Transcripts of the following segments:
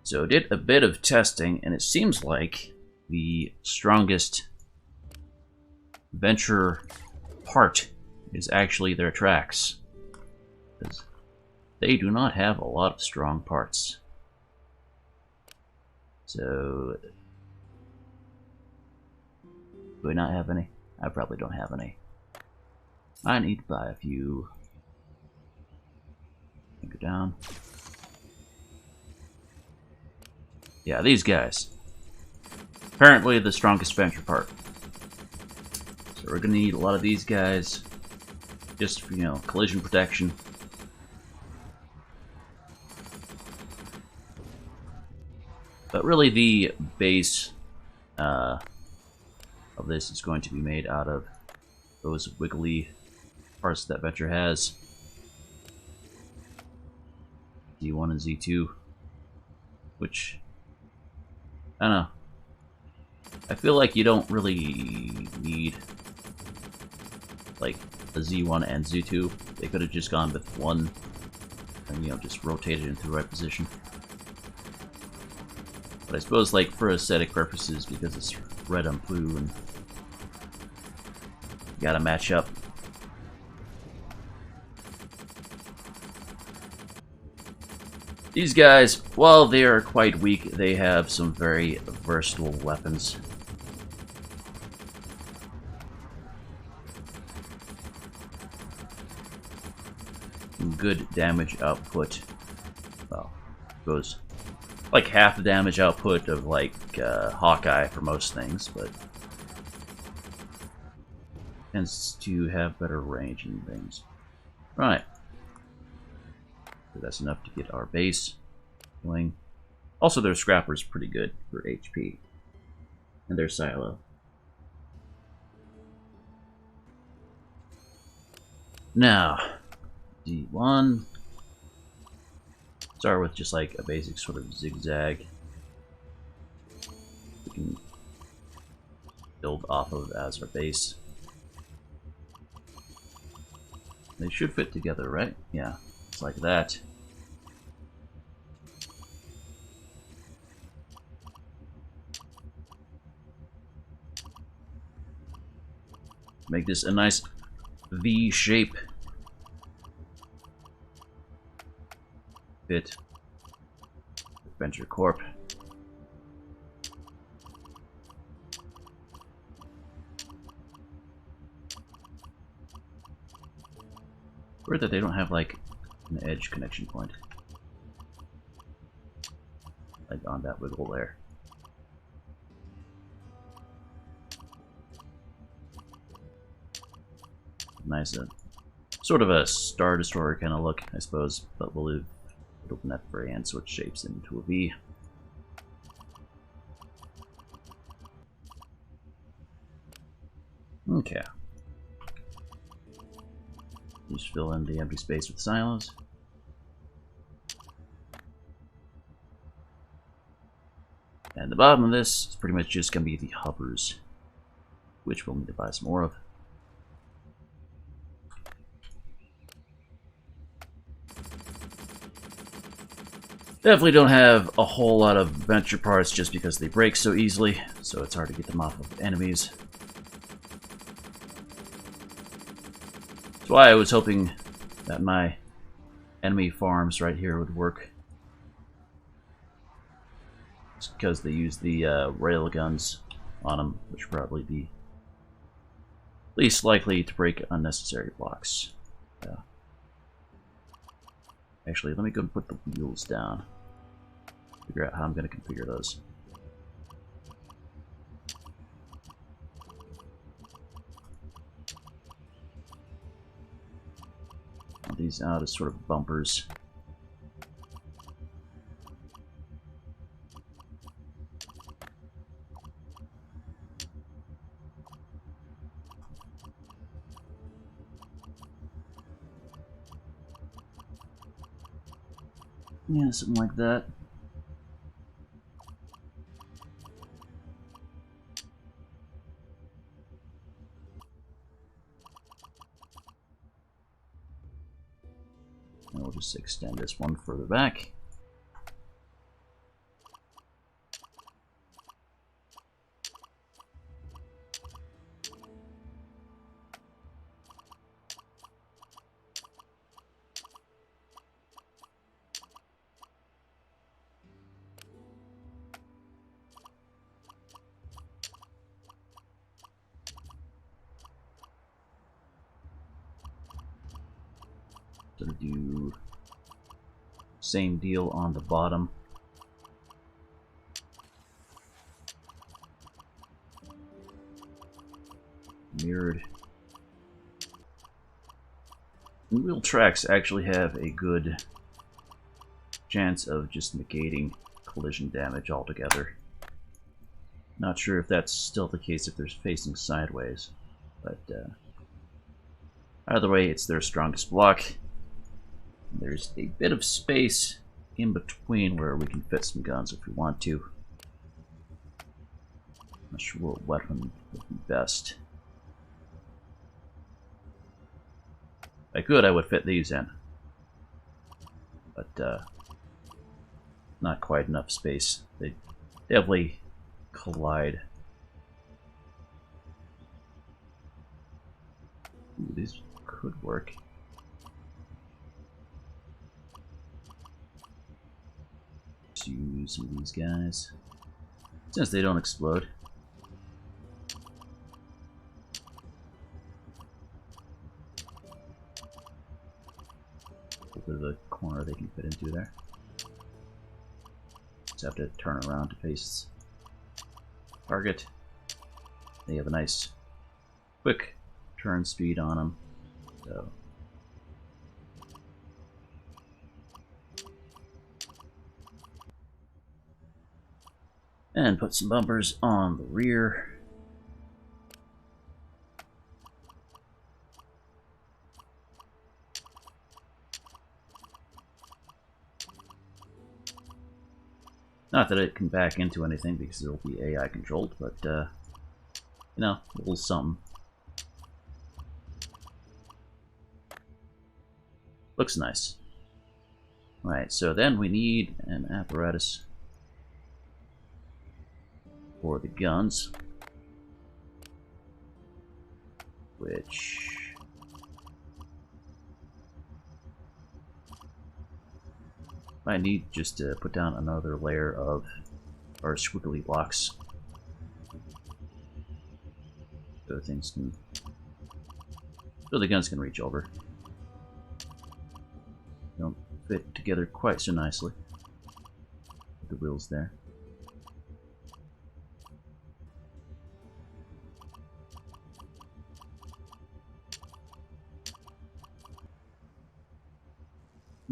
So did a bit of testing, and it seems like the strongest venture part is actually their tracks. Because they do not have a lot of strong parts. So, do I not have any? I probably don't have any. I need to buy a few. Go down. Yeah, these guys. Apparently the strongest venture part. So we're gonna need a lot of these guys. Just for, you know, collision protection. But really the base of this is going to be made out of those wiggly parts that Venture has. Z1 and Z2. Which, I don't know. I feel like you don't really need like the Z1 and Z2. They could have just gone with one and, you know, just rotated into the right position. But I suppose, like, for aesthetic purposes, because it's red on blue and you gotta match up. These guys, while they are quite weak, they have some very versatile weapons. Good damage output. Well, goes like half the damage output of like Hawkeye for most things, but tends to have better range and things. Right. So that's enough to get our base going. Also, their scrapper's pretty good for HP. And their silo. Now, D1. Start with just like a basic sort of zigzag. We can build off of as our base. They should fit together, right? Yeah, it's like that. Make this a nice V shape. Fit Venture Corp. Weird that they don't have like an edge connection point. Like on that wiggle there. Nice, sort of a Star Destroyer kind of look, I suppose, but we'll open that very end so it shapes into a V. Okay. Just fill in the empty space with silos. And the bottom of this is pretty much just going to be the hovers, which we'll need to buy some more of. Definitely don't have a whole lot of venture parts just because they break so easily, so it's hard to get them off of enemies. That's why I was hoping that my enemy farms right here would work. It's because they use the rail guns on them, which would probably be least likely to break unnecessary blocks. Yeah. Actually, let me go and put the wheels down. Figure out how I'm going to configure those. All these out as sort of bumpers. Yeah, something like that. And we'll just extend this one further back. same deal on the bottom. Mirrored. And wheel tracks actually have a good chance of just negating collision damage altogether. Not sure if that's still the case if they're facing sideways, but either way, it's their strongest block. There's a bit of space in between where we can fit some guns if we want to. Not sure what weapon would be best. If I could, I would fit these in, but not quite enough space. They definitely collide. Ooh, these could work. Let's use some of these guys, since they don't explode. A bit of a corner they can fit into there. Just have to turn around to face target. They have a nice quick turn speed on them, so and put some bumpers on the rear. Not that it can back into anything because it'll be AI controlled, but you know, a little something. Looks nice. Alright, so then we need an apparatus for the guns, which I need just to put down another layer of our squiggly blocks so things can, so the guns can reach over. Don't fit together quite so nicely. The wheels there.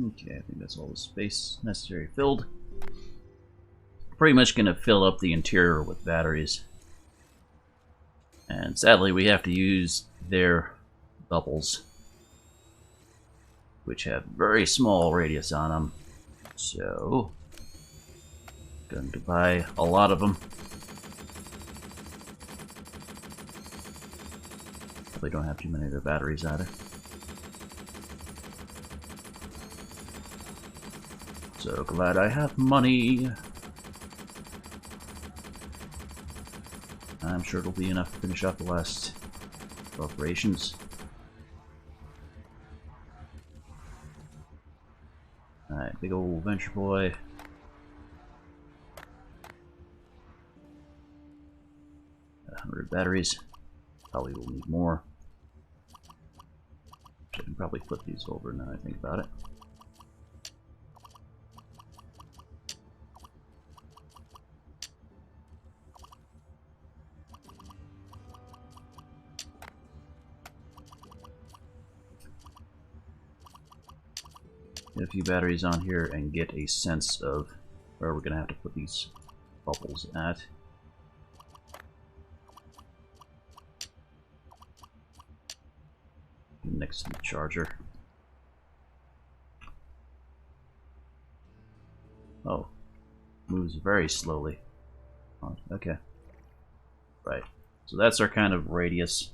Okay, I think that's all the space necessary filled. Pretty much going to fill up the interior with batteries. And sadly, we have to use their bubbles, which have very small radius on them. So, going to buy a lot of them. Probably don't have too many of their batteries either. So glad I have money. I'm sure it'll be enough to finish up the last operations. Alright, big old Venture Boy. 100 batteries. Probably will need more. I can probably flip these over now I think about it. Get a few batteries on here and get a sense of where we're going to have to put these bubbles at. Next to the charger. Oh, moves very slowly. Oh, okay. Right. So that's our kind of radius.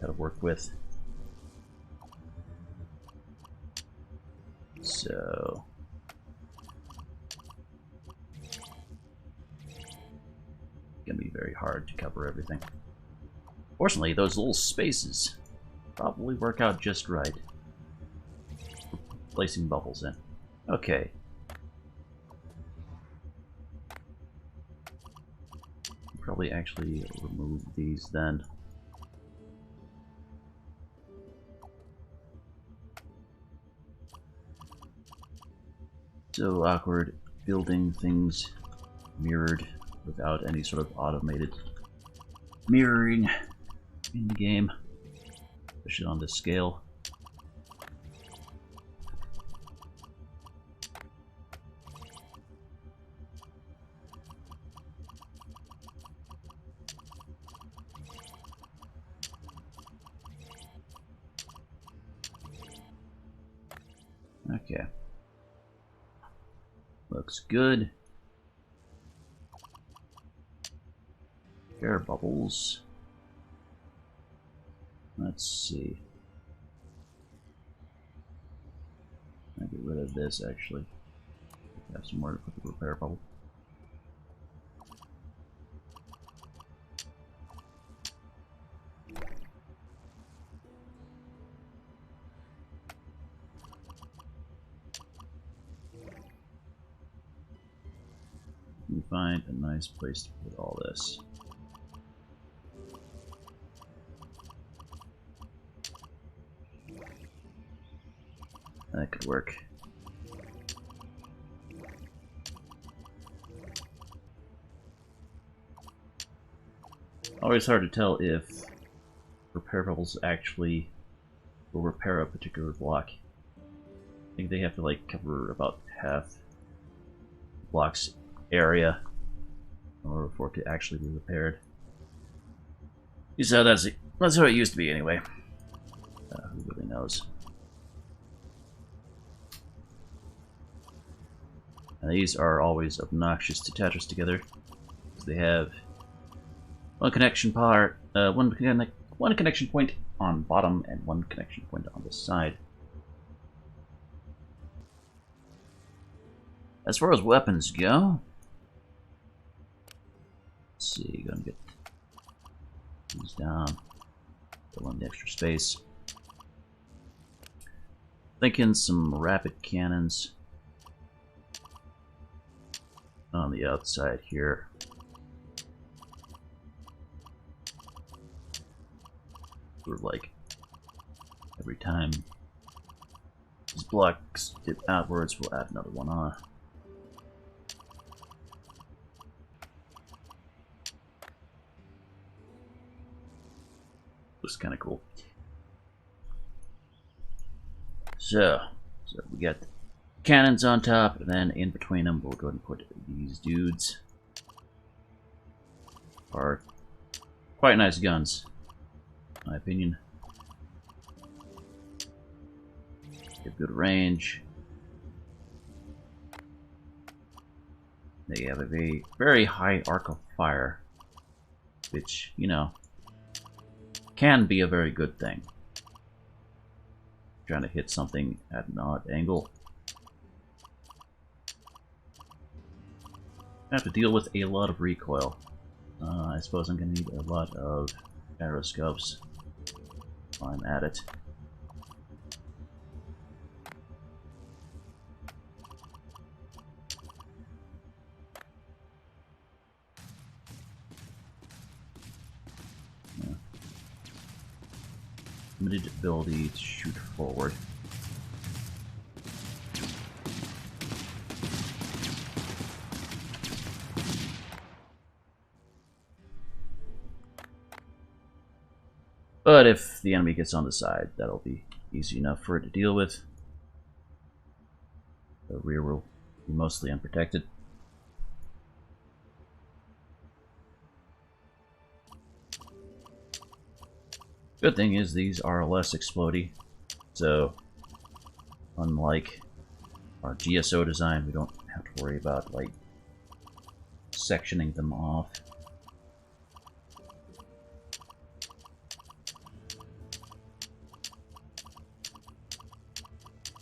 Got to work with. So gonna be very hard to cover everything. Fortunately, those little spaces probably work out just right. Placing bubbles in. Okay. Probably actually remove these then. So awkward building things mirrored without any sort of automated mirroring in the game, especially on this scale. Okay. Looks good. Air bubbles. Let's see. I'll get rid of this actually. Have some more to put the repair bubble. Let me find a nice place to put all this. That could work. Always hard to tell if repair bubbles actually will repair a particular block. I think they have to like cover about half the block's area in order for it to actually be repaired. You said that's how it used to be anyway. Who really knows? And these are always obnoxious to Tetris together, because they have one connection part, one connection point on bottom and one connection point on the side. As far as weapons go, let's see, gonna get these down, fill in the extra space. Thinking some rapid cannons on the outside here. Sort of like every time these blocks dip outwards, we'll add another one on. Looks kind of cool. So we got cannons on top, and then in between them, we'll go ahead and put these dudes. Are quite nice guns, in my opinion. Get good range. They have a very high arc of fire, which, you know, can be a very good thing. Trying to hit something at an odd angle. I have to deal with a lot of recoil. I suppose I'm going to need a lot of gyroscopes while I'm at it. Yeah. Limited ability to shoot forward. But if the enemy gets on the side, that'll be easy enough for it to deal with. The rear will be mostly unprotected. Good thing is these are less explodey, so unlike our GSO design, we don't have to worry about like sectioning them off.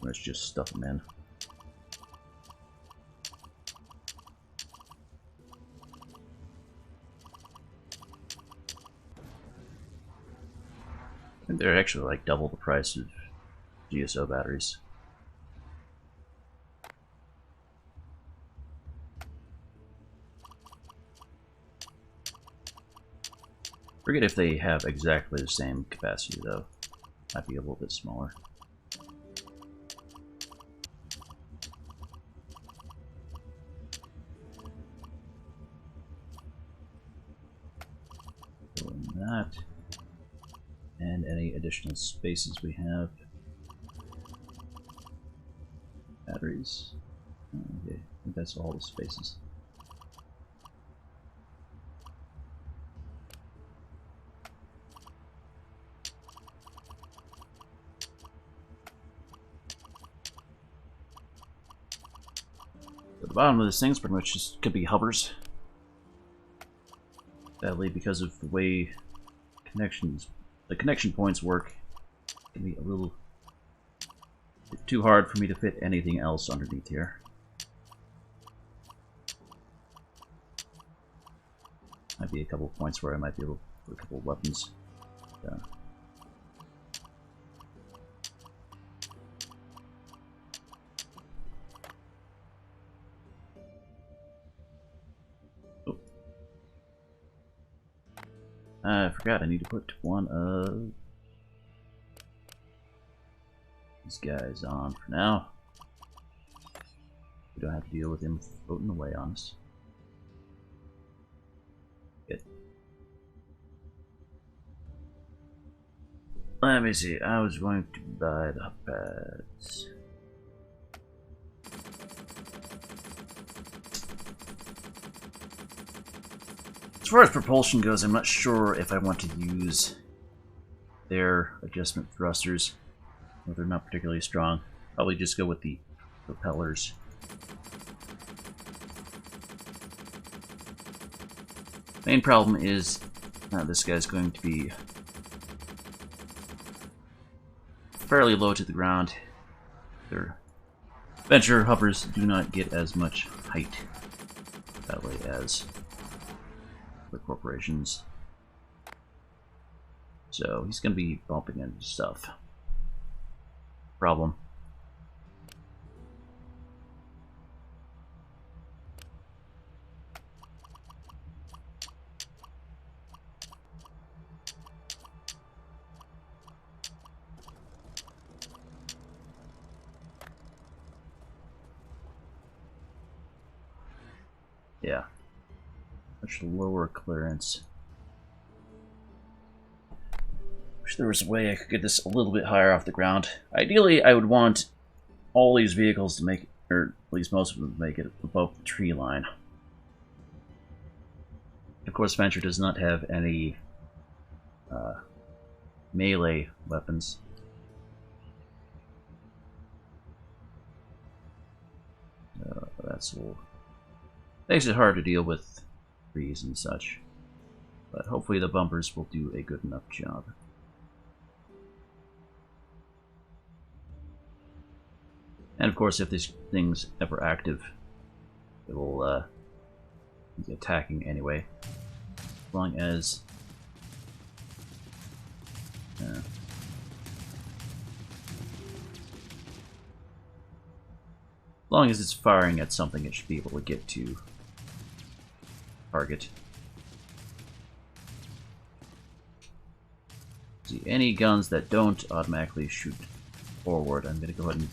Let's just stuff them in. I think they're actually like double the price of GSO batteries. Forget if they have exactly the same capacity though. Might be a little bit smaller. that. And any additional spaces we have. Batteries. Okay, I think that's all the spaces. At the bottom of this thing is pretty much just could be hovers. Sadly, because of the way the connection points work, it can be a little bit too hard for me to fit anything else underneath here. Might be a couple of points where I might be able to put a couple of weapons down. I forgot I need to put one of these guys on for now. We don't have to deal with him floating away on us. Good. Let me see. I was going to buy the pads. As far as propulsion goes, I'm not sure if I want to use their adjustment thrusters. Well, they're not particularly strong. Probably just go with the propellers. Main problem is this guy's going to be fairly low to the ground. Their venture hovers do not get as much height that way as the corporations. So he's going to be bumping into stuff. Problem. Yeah. Much lower clearance. Wish there was a way I could get this a little bit higher off the ground. Ideally, I would want all these vehicles to make, or at least most of them to make it above the tree line. Of course, Venture does not have any melee weapons. That's a little... makes it hard to deal with trees and such. But hopefully the bumpers will do a good enough job. And of course, if this thing's ever active, it will be attacking anyway. As long as... as long as it's firing at something, it should be able to get to target. See, any guns that don't automatically shoot forward, I'm going to go ahead and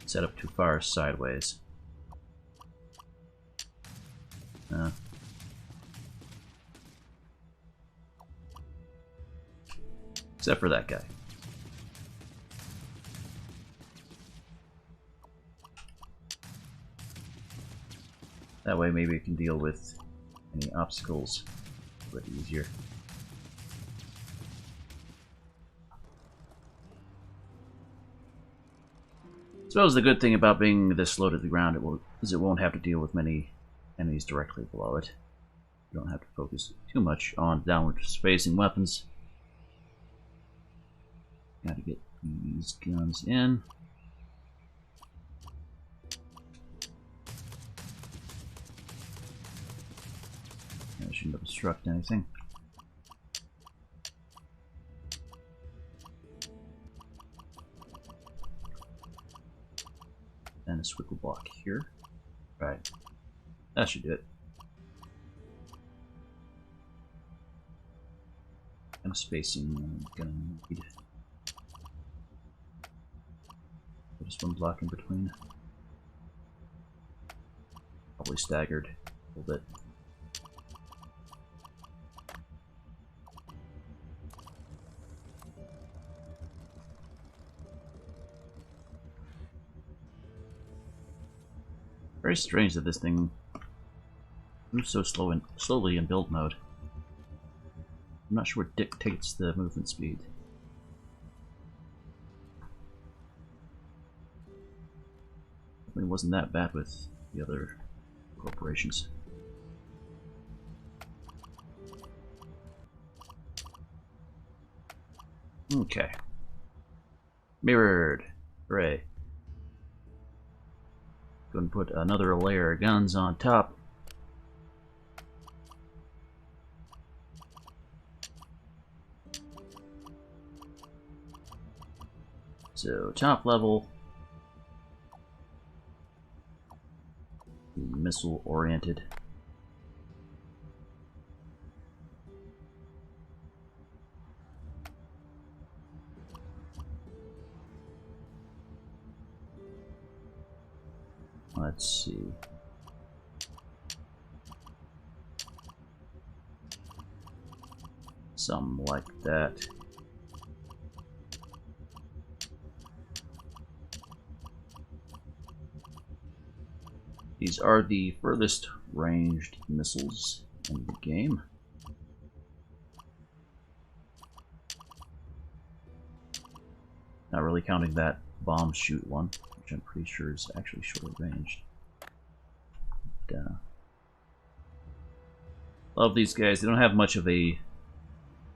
set up to fire sideways. Except for that guy. That way maybe it can deal with any obstacles a bit easier. I suppose the good thing about being this low to the ground is it won't have to deal with many enemies directly below it. You don't have to focus too much on downward facing weapons. Gotta get these guns in. I shouldn't obstruct anything. And a swivel block here. Right. That should do it. Kind of spacing I'm gonna need. Just one block in between. Probably staggered a little bit. Very strange that this thing moves so slowly in build mode. I'm not sure what dictates the movement speed. It wasn't that bad with the other corporations. Okay. Mirrored. Hooray. Go and put another layer of guns on top. So, top level. Missile oriented. Let's see. Something like that. These are the furthest ranged missiles in the game. Not really counting that bomb shoot one, which I'm pretty sure is actually short ranged. Love these guys. They don't have much of a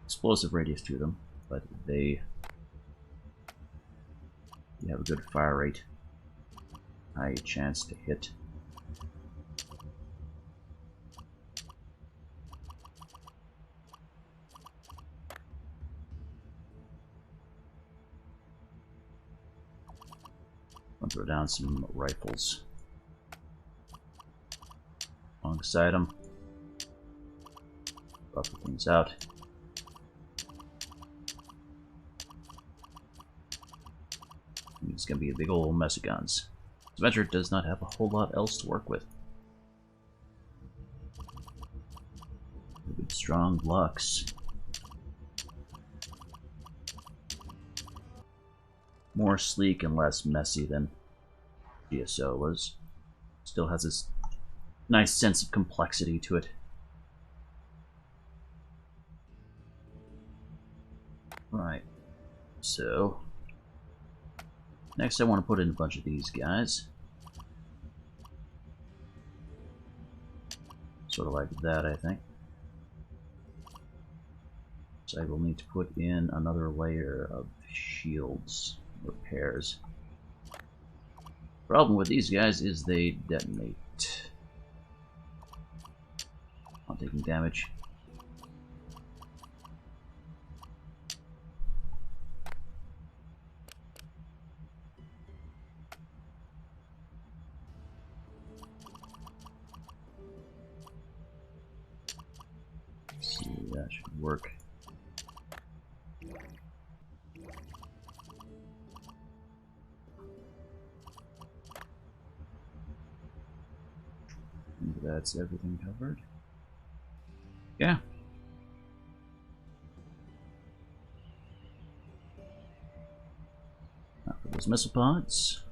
explosive radius to them, but they have a good fire rate, high chance to hit. I'll throw down some rifles alongside them. Buffer things out. It's gonna be a big old mess of guns. This adventure does not have a whole lot else to work with. Big strong blocks. More sleek and less messy than GSO was. Still has this nice sense of complexity to it. Right. So next I want to put in a bunch of these guys. Sort of like that, I think. So I will need to put in another layer of shields. Repairs. Problem with these guys is they detonate. Not taking damage. Let's see, that should work. That's everything covered. Yeah. Now for those missile pods,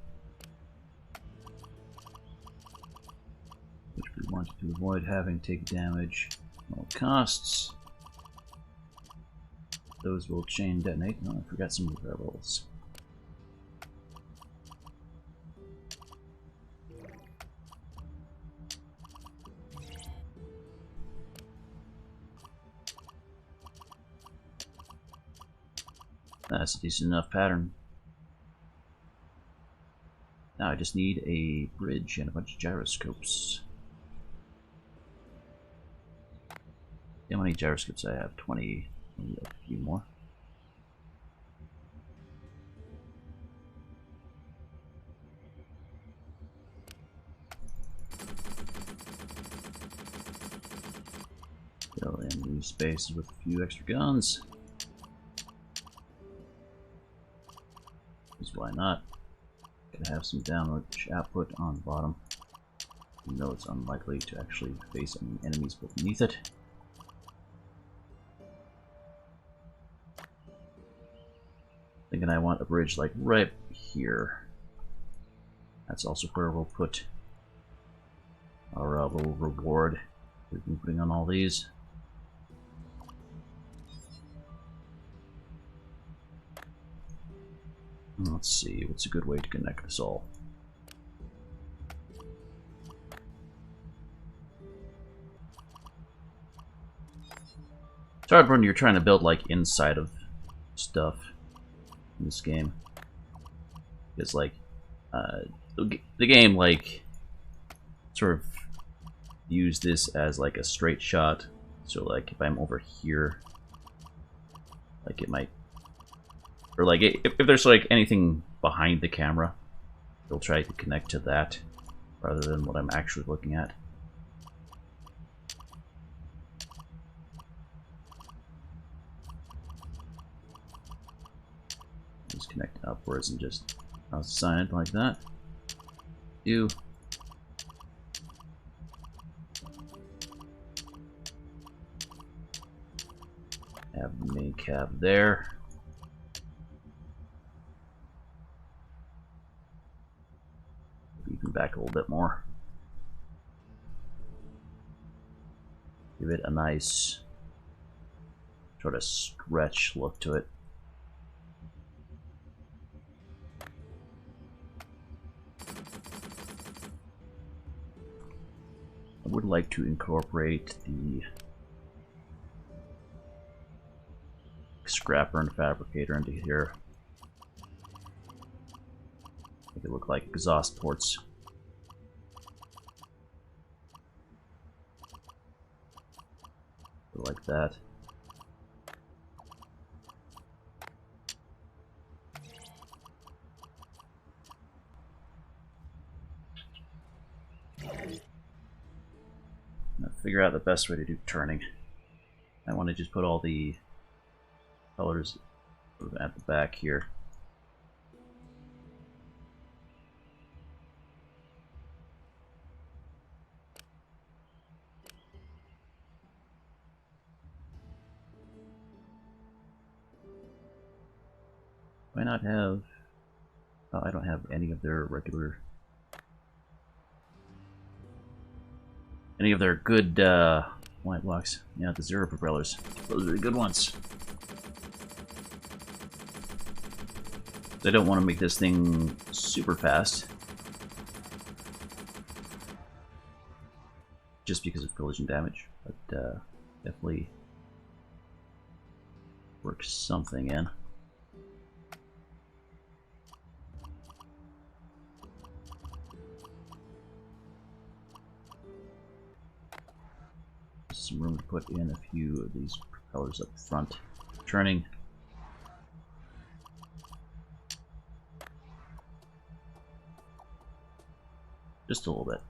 which we want to avoid having to take damage at all costs. Those will chain detonate. Oh, I forgot some rebels. That's a decent enough pattern. Now I just need a bridge and a bunch of gyroscopes. How many gyroscopes I have? 20. Maybe a few more. Fill in these spaces with a few extra guns. Because why not? Gotta have some damage output on the bottom. Even though it's unlikely to actually face any enemies beneath it. Thinking I want a bridge like right here. That's also where we'll put little reward we've been putting on all these. Let's see, what's a good way to connect this all? It's hard when you're trying to build like inside of stuff in this game. It's like the game like sort of use this as like a straight shot. So like if I'm over here, like it might, or like if there's like anything behind the camera, it'll try to connect to that rather than what I'm actually looking at. Just connect upwards and just outside like that. You. Have the main cab there. Even back a little bit more. Give it a nice sort of stretch look to it. I would like to incorporate the scrapper and fabricator into here. Make it look like exhaust ports. Like that. Now figure out the best way to do turning. I want to just put all the colors at the back here. Why not have... Oh, I don't have any of their regular... Any of their good white blocks. Yeah, the zero propellers. Those are the good ones. I don't want to make this thing super fast. Just because of collision damage. But definitely work something in. Some room to put in a few of these propellers up front. Turning. Just a little bit.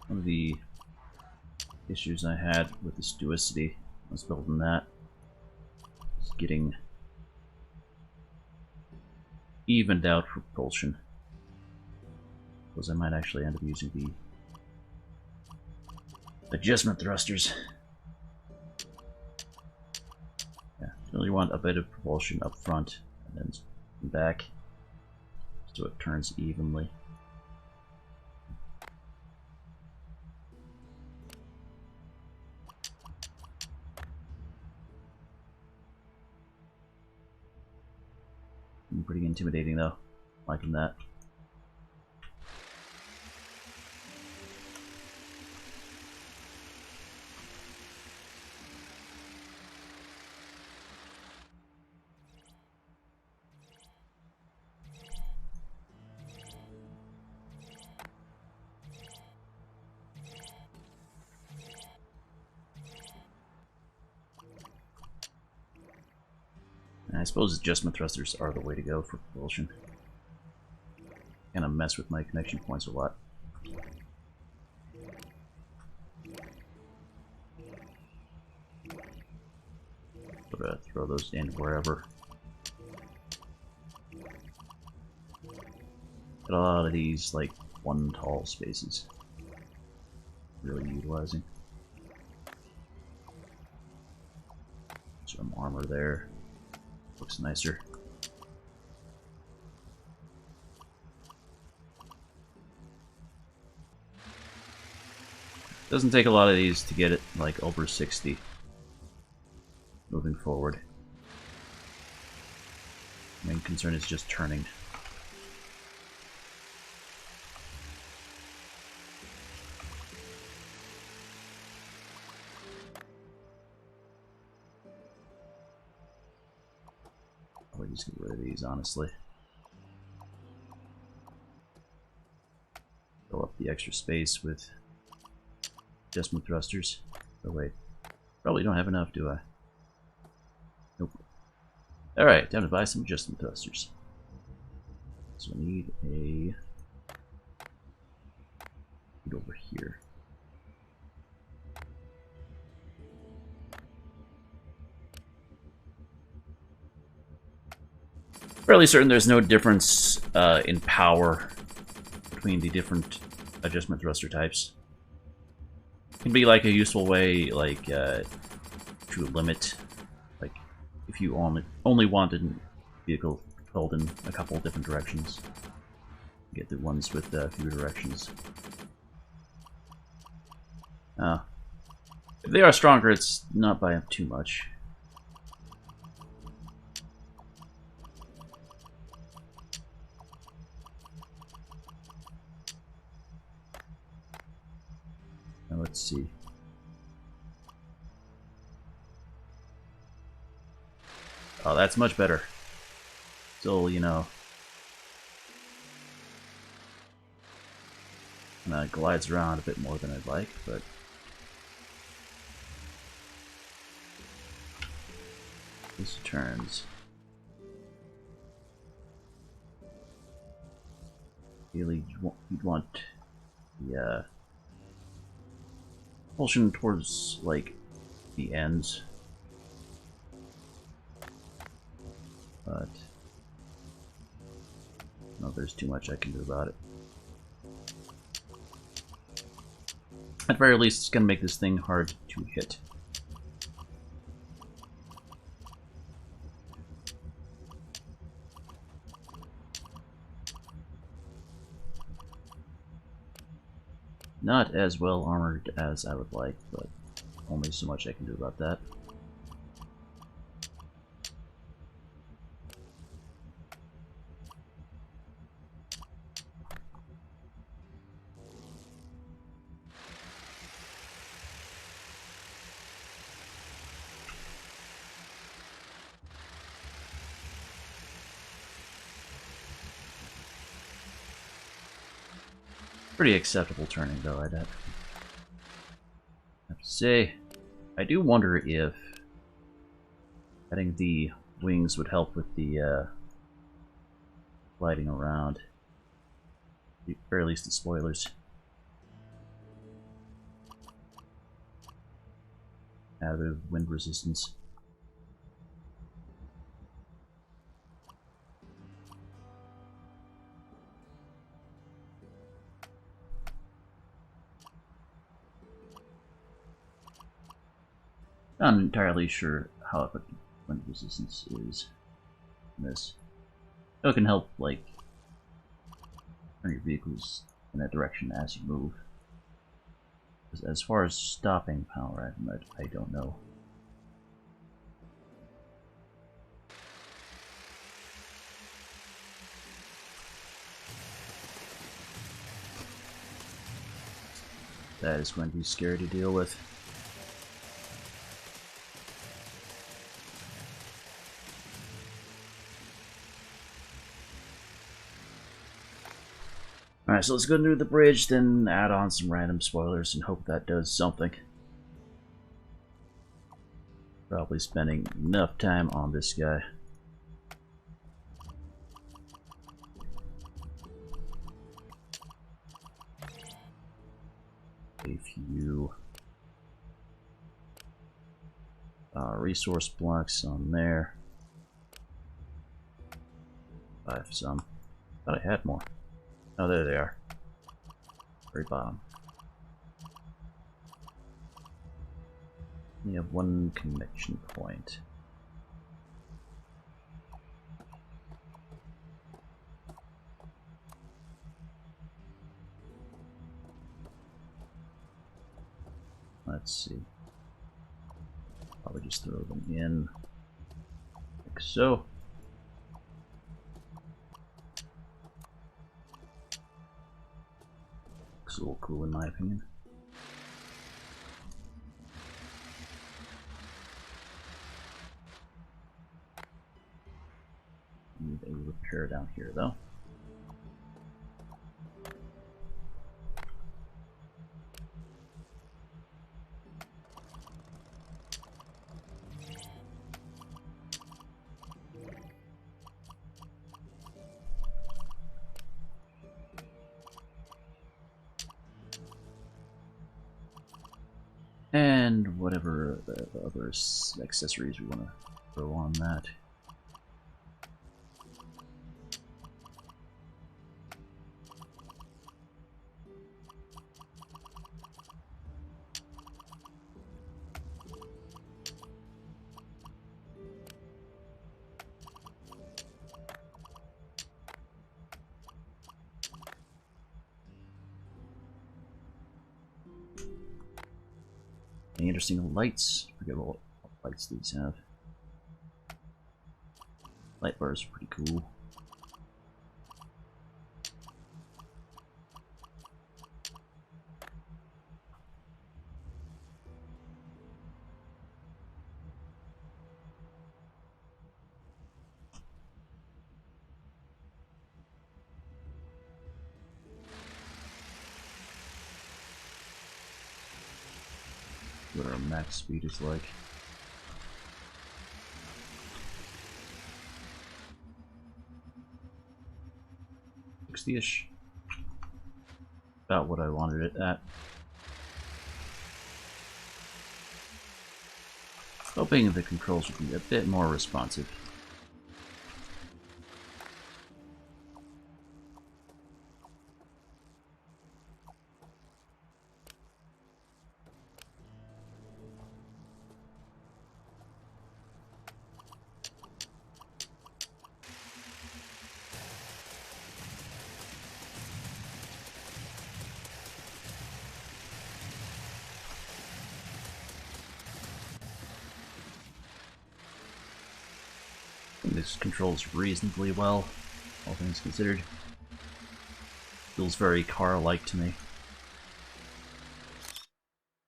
One of the issues I had with this duicity, I was building that, was getting evened out for propulsion. Because I might actually end up using the adjustment thrusters. Yeah, you really want a bit of propulsion up front and then back so it turns evenly. Pretty intimidating though, liking that. I suppose adjustment thrusters are the way to go for propulsion. Kind of mess with my connection points a lot. Sort of throw those in wherever. Got a lot of these like one tall spaces. Really utilizing. Some armor there. Looks nicer. Doesn't take a lot of these to get it like over 60 moving forward. Main concern is just turning. I'll just get rid of these, honestly. Fill up the extra space with adjustment thrusters. Oh wait, probably don't have enough, do I? Nope. Alright, time to buy some adjustment thrusters. So I need a... Get over here. Fairly certain there's no difference in power between the different adjustment thruster types. Can be like a useful way, like to limit, like if you only wanted a vehicle pulled in a couple of different directions, get the ones with fewer directions. If they are stronger, it's not by too much. Now let's see. Oh, that's much better. Still, you know, glides around a bit more than I'd like, but this turns. Really, you'd want the propulsion towards like the ends, but no, there's too much I can do about it. At the very least, it's gonna make this thing hard to hit. Not as well armored as I would like, but only so much I can do about that. Pretty acceptable turning, though, I'd have to say. I do wonder if adding the wings would help with the gliding around, or at least the spoilers. Add a bit of wind resistance. Not entirely sure how effective wind resistance is in this. It can help, like, turn your vehicles in that direction as you move. As far as stopping power, I don't know. That is going to be scary to deal with. Alright, so let's go under the bridge, then add on some random spoilers and hope that does something. Probably spending enough time on this guy. A few resource blocks on there. I have some. Thought I had more. Oh, there they are. Very bottom. We have one connection point. Let's see. Probably just throw them in like so. Looks a little cool in my opinion. Need a repair down here though. And whatever the other accessories we want to throw on that. Any interesting lights? I forget what lights these have. Light bars are pretty cool. What our max speed is like. 60-ish. About what I wanted it at. Hoping the controls would be a bit more responsive. This controls reasonably well, all things considered. Feels very car-like to me.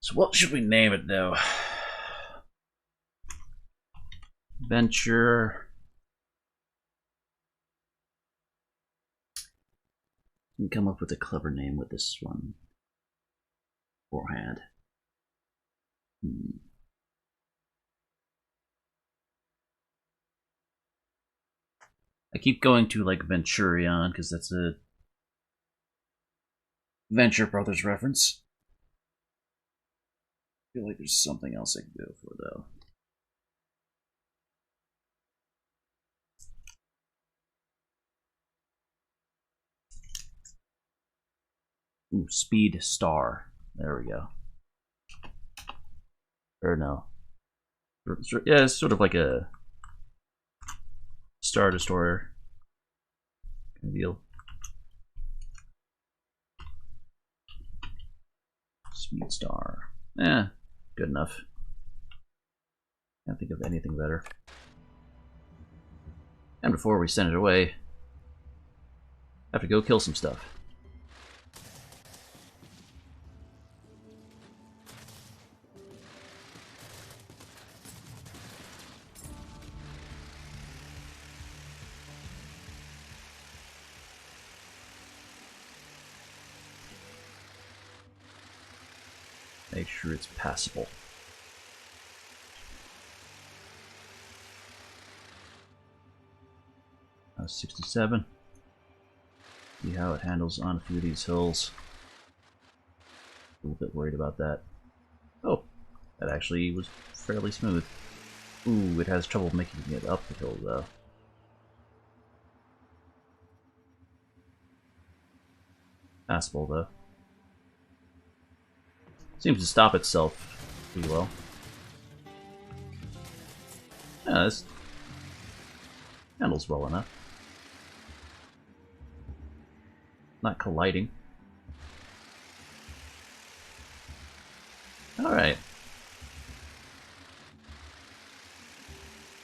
So what should we name it, though? Venture. You can come up with a clever name with this one beforehand. I keep going to like Venturion because that's a Venture Brothers reference. I feel like there's something else I can go for though. Ooh, SpeedStar. There we go. Or no. Yeah, it's sort of like a Star Destroyer kind of deal. SpeedStar. Eh, good enough. Can't think of anything better. And before we send it away, I have to go kill some stuff. Make sure it's passable. That was 67. See how it handles on a few of these hills. A little bit worried about that. Oh, that actually was fairly smooth. Ooh, it has trouble making it up the hill though. Passable though. Seems to stop itself pretty well. Yeah, this handles well enough. Not colliding. Alright.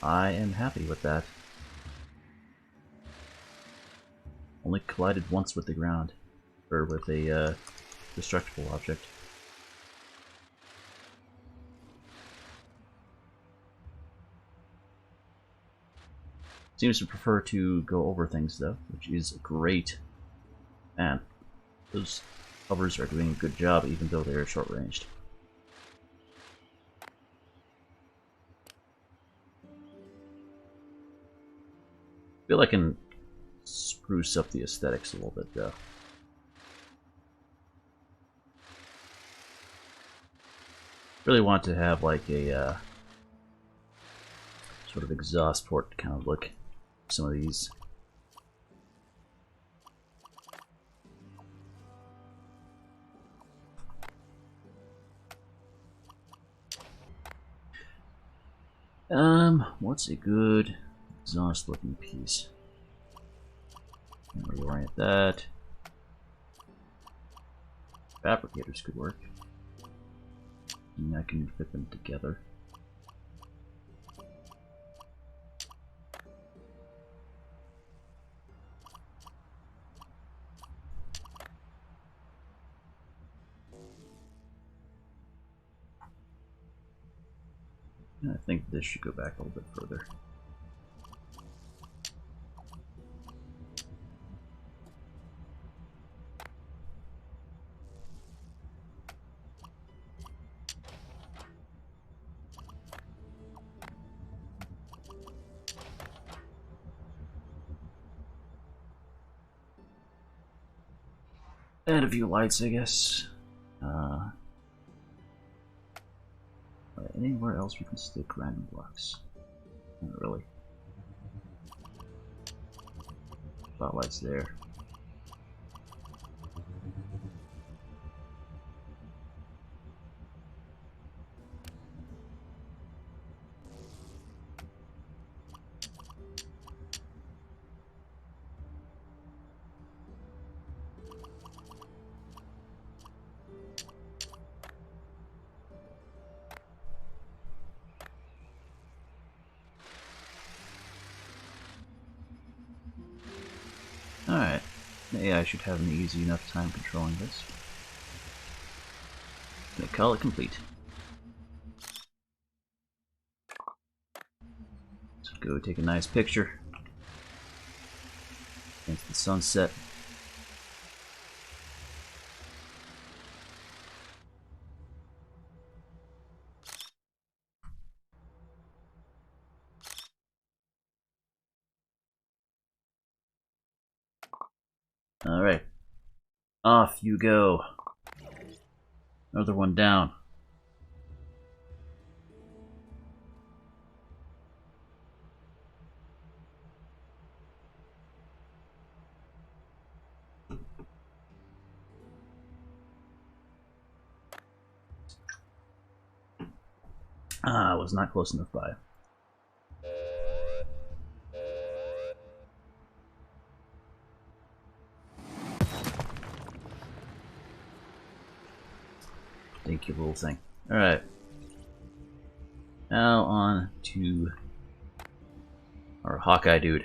I am happy with that. Only collided once with the ground. Or with a destructible object. Seems to prefer to go over things though, which is great. Man, those hovers are doing a good job even though they are short ranged. I feel I can spruce up the aesthetics a little bit though. Really want to have like a sort of exhaust port kind of look. Some of these. What's a good exhaust looking piece? Reorient that. Fabricators could work. And I can fit them together. I think this should go back a little bit further. Add a few lights, I guess. Anywhere else we can stick random blocks? Not really. Spotlights there. Alright. The AI should have an easy enough time controlling this. Gonna call it complete. Let's go take a nice picture against the sunset. Alright. Off you go. Another one down. Ah, I was not close enough by. Thank you, little thing. Alright. Now on to our Hawkeye dude.